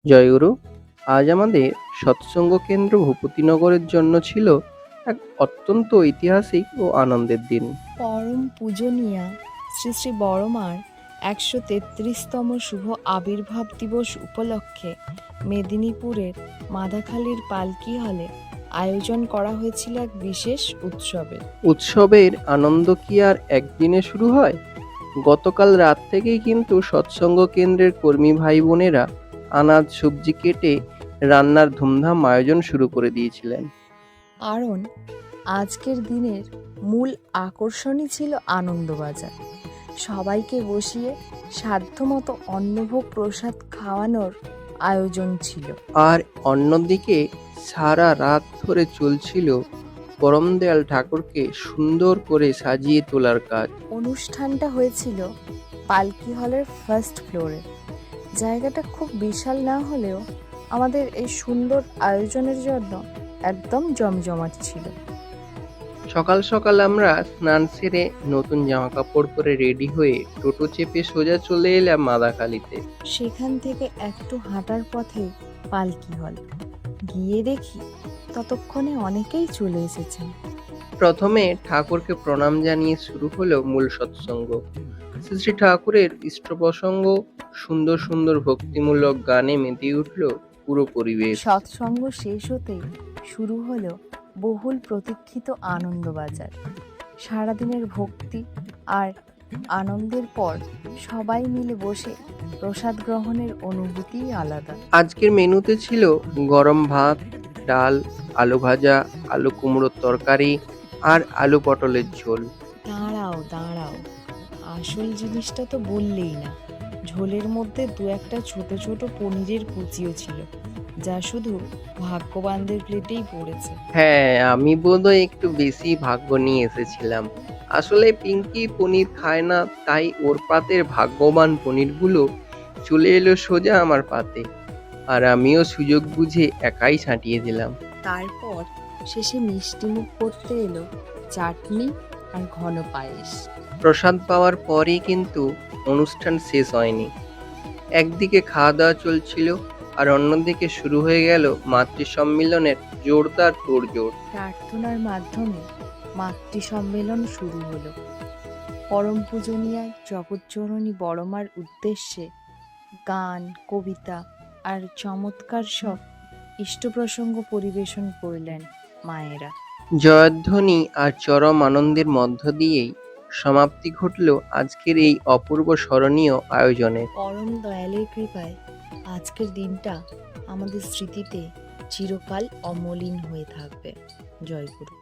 জয়গুরু। আজ আমাদের সৎসঙ্গ কেন্দ্র ভূপতিনগরের জন্য ছিল এক অত্যন্ত ঐতিহাসিক ও আনন্দের দিন। পরম পূজনীয়া শ্রী শ্রী বড়মার ১৩৩তম শুভ আবির্ভাব দিবস উপলক্ষে মেদিনীপুরের মাদাখালীর পালকি হলে আয়োজন করা হয়েছিল এক বিশেষ উৎসবের। উৎসবের আনন্দ কি আর একদিনে শুরু হয়? গতকাল রাত থেকেই কিন্তু সৎসঙ্গ কেন্দ্রের কর্মী ভাই বোনেরা আনাজ সবজি কেটে রান্নার ধুমধাম আয়োজন শুরু করে দিয়েছিলেন। কারণ আজকের দিনের মূল আকর্ষণই ছিল আনন্দবাজার। সবাইকে বসিয়ে সাধ্যমতো অন্নভোগ প্রসাদ খাওয়ানোর আয়োজন ছিল। আর অন্যদিকে সারা রাত ধরে চলছিল পরমদয়াল ঠাকুরকে সুন্দর করে সাজিয়ে তোলার কাজ। অনুষ্ঠানটা হয়েছিল পালকি হলের ফার্স্ট ফ্লোরে। জায়গাটা খুব বিশাল না হলেও আমাদের এই সুন্দর আয়োজনের জন্য একদম জমজমাট ছিল। সকাল সকাল আমরা স্নান সেরে নতুন জামা কাপড় পরে রেডি হয়ে টোটো চেপে সোজা চলে এলাম মাদাখালীতে। সেখান থেকে একটু হাঁটার পথে পালকি হল গিয়ে দেখি ততক্ষণে অনেকেই চলে এসেছেন। প্রথমে ঠাকুরকে প্রণাম জানিয়ে শুরু হলো মূল সৎসঙ্গ। শ্রী শ্রী ঠাকুরের ইষ্ট প্রসঙ্গ, সুন্দর সুন্দর ভক্তিমূলক গানে মেতে উঠল পুরো পরিবেশ। সৎসঙ্গ শেষ হতেই শুরু হলো বহুল প্রতীক্ষিত আনন্দবাজার। সারাদিনের ভক্তি আর আনন্দের পর সবাই মিলে বসে প্রসাদ গ্রহণের অনুভূতিই আলাদা। আজকের মেনুতে ছিল গরম ভাত, ডাল, আলু ভাজা, আলু কুমড়োর তরকারি আর আলু পটলের ঝোল। দাঁড়াও, আসল জিনিসটা তো বললেই না। ঝোলের মধ্যে দু একটা ছোট ছোট পনিরের কুচিও ছিল, যা শুধু ভাগ্যবানদের প্লেটেই পড়েছে। হ্যাঁ, আমি বোধহয় একটু বেশি ভাগ্য নিয়ে এসেছিলাম। আসলে পিঙ্কি পনির খায় না, তাই ওর পাতের ভাগ্যবান পনিরগুলো চলে এলো সোজা আমার পাতে। আর আমিও সুযোগ বুঝে একাই ছাঁটিয়ে দিলাম। তারপর শেষে মিষ্টি মুখ করতে এলো চাটনি আর ঘন পায়েস। প্রসাদ পাওয়ার পরেই কিন্তু অনুষ্ঠান শেষ হয়নি। একদিকে খাওয়া দাওয়া চলছিল আর অন্যদিকে শুরু হয়ে গেল মাতৃ সম্মিলনের জোরদার তোড়জোড়। প্রার্থনার মাধ্যমে মাতৃ সম্মেলন শুরু হলো। পরম পূজনীয়া জগৎজননী বড়মার উদ্দেশ্যে গান, কবিতা আর চমৎকার সব ইষ্টপ্রসঙ্গ পরিবেশন করলেন মায়েরা। জয়ধ্বনি আর চরম আনন্দের মধ্য দিয়েই সমাপ্তি ঘটল আজকের এই অপূর্ব স্মরণীয় আয়োজনের। পরম দয়ালের কৃপায় আজকের দিনটা আমাদের স্মৃতিতে চিরকাল অমলিন হয়ে থাকবে। জয়গুরু।